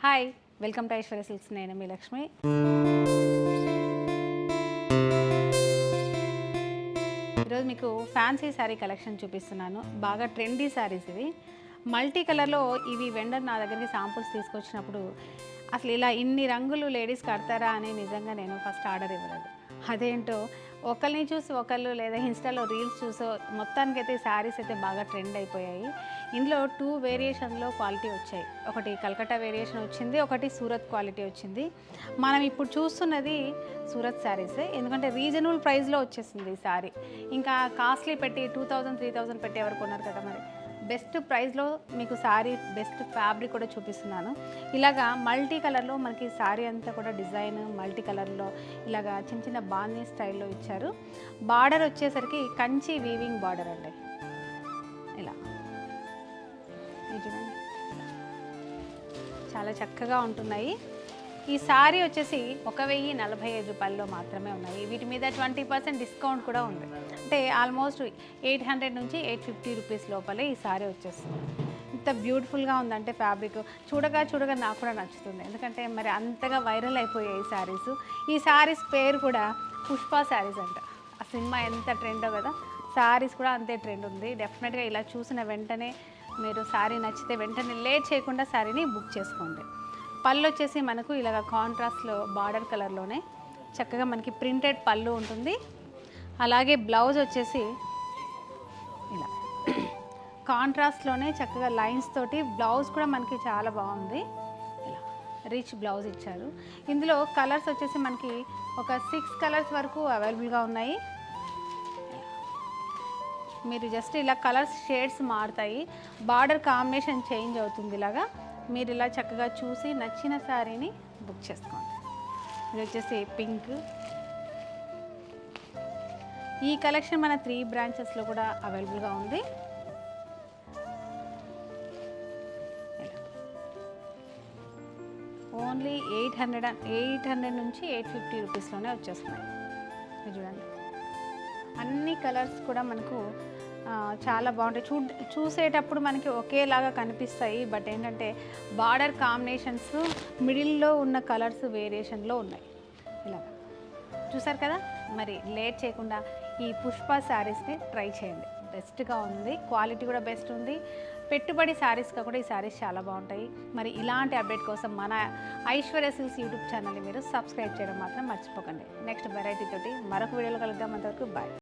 Hi, welcome to Aishwarya silks. నేను మీ లక్ష్మి. ఈరోజు మీకు ఫ్యాన్సీ శారీ కలెక్షన్ చూపిస్తున్నాను. బాగా ట్రెండీ శారీస్ ఇవి. మల్టీ కలర్లో ఇవి వెండర్ నా దగ్గరికి శాంపుల్స్ తీసుకొచ్చినప్పుడు అసలు ఇలా ఇన్ని రంగులు లేడీస్ కడతారా అని నిజంగా నేను ఫస్ట్ ఆర్డర్ ఇవ్వలేదు. అదేంటో ఒకరిని చూసి ఒకళ్ళు లేదా ఇన్స్టాలో రీల్స్ చూసో మొత్తానికైతే శారీస్ అయితే బాగా ట్రెండ్ అయిపోయాయి. ఇందులో 2 వేరియేషన్లో క్వాలిటీ వచ్చాయి. ఒకటి కల్కట్టా వేరియేషన్ వచ్చింది, ఒకటి సూరత్ క్వాలిటీ వచ్చింది. మనం ఇప్పుడు చూస్తున్నది సూరత్ శారీసే, ఎందుకంటే రీజనబుల్ ప్రైస్లో వచ్చేసింది ఈ శారీ. ఇంకా కాస్ట్లీ పెట్టి 2000, 3000 పెట్టి ఎవరు కొన్నారు కదా. మరి బెస్ట్ ప్రైస్లో మీకు శారీ, బెస్ట్ ఫ్యాబ్రిక్ కూడా చూపిస్తున్నాను. ఇలాగా మల్టీ కలర్లో మనకి శారీ అంతా కూడా డిజైన్ మల్టీ కలర్లో ఇలాగా చిన్న చిన్న బాందీ స్టైల్లో ఇచ్చారు. బార్డర్ వచ్చేసరికి కంచి వీవింగ్ బార్డర్ అండి. ఇలా చూడండి, చాలా చక్కగా ఉంటున్నాయి. ఈ శారీ వచ్చేసి 1045 రూపాయల్లో మాత్రమే ఉన్నాయి. వీటి మీద 20% డిస్కౌంట్ కూడా ఉంది. అంటే ఆల్మోస్ట్ 800 నుంచి 850 రూపీస్ లోపలే ఈ శారీ వచ్చేస్తుంది. ఇంత బ్యూటిఫుల్గా ఉందంటే ఫ్యాబ్రిక్ చూడగా నాకు కూడా నచ్చుతుంది. ఎందుకంటే మరి అంతగా వైరల్ అయిపోయాయి ఈ శారీస్. ఈ శారీస్ పేరు కూడా పుష్ప శారీస్ అంట. ఆ సినిమా ఎంత ట్రెండో కదా, శారీస్ కూడా అంతే ట్రెండ్ ఉంది. డెఫినెట్గా ఇలా చూసిన వెంటనే మీరు శారీ నచ్చితే వెంటనే లేట్ చేయకుండా శారీని బుక్ చేసుకోండి. పళ్ళు వచ్చేసి మనకు ఇలాగ కాంట్రాస్ట్లో బార్డర్ కలర్లోనే చక్కగా మనకి ప్రింటెడ్ పళ్ళు ఉంటుంది. అలాగే బ్లౌజ్ వచ్చేసి ఇలా కాంట్రాస్ట్లోనే చక్కగా లైన్స్ తోటి బ్లౌజ్ కూడా మనకి చాలా బాగుంది. ఇలా రిచ్ బ్లౌజ్ ఇచ్చారు. ఇందులో కలర్స్ వచ్చేసి మనకి ఒక 6 కలర్స్ వరకు అవైలబుల్గా ఉన్నాయి. మీరు జస్ట్ ఇలా కలర్స్ షేడ్స్ మారుతాయి, బార్డర్ కాంబినేషన్ చేంజ్ అవుతుంది. ఇలాగా మీరు ఇలా చక్కగా చూసి నచ్చిన శారీని బుక్ చేసుకోండి. ఇది వచ్చేసి పింక్. ఈ కలెక్షన్ మన 3 బ్రాంచెస్లో కూడా అవైలబుల్గా ఉంది. ఓన్లీ 800 నుంచి 850 రూపీస్లోనే వచ్చేస్తున్నాయి. చూడండి, అన్ని కలర్స్ కూడా మనకు చాలా బాగుంటాయి. చూసేటప్పుడు మనకి ఒకేలాగా కనిపిస్తాయి, బట్ ఏంటంటే బార్డర్ కాంబినేషన్స్ మిడిల్లో ఉన్న కలర్స్ వేరియేషన్లో ఉన్నాయి. ఇలా చూసారు కదా. మరి లేట్ చేయకుండా ఈ పుష్ప శారీస్ని ట్రై చేయండి. బెస్ట్గా ఉంది, క్వాలిటీ కూడా బెస్ట్ ఉంది. పెట్టుబడి శారీస్గా కూడా ఈ శారీస్ చాలా బాగుంటాయి. మరి ఇలాంటి అప్డేట్ కోసం మన ఐశ్వర్య సిల్క్స్ యూట్యూబ్ ఛానల్ని మీరు సబ్స్క్రైబ్ చేయడం మాత్రం మర్చిపోకండి. నెక్స్ట్ వెరైటీ తోటి మరొక వీడియోలో కలుద్దాం. అంతవరకు బాయ్.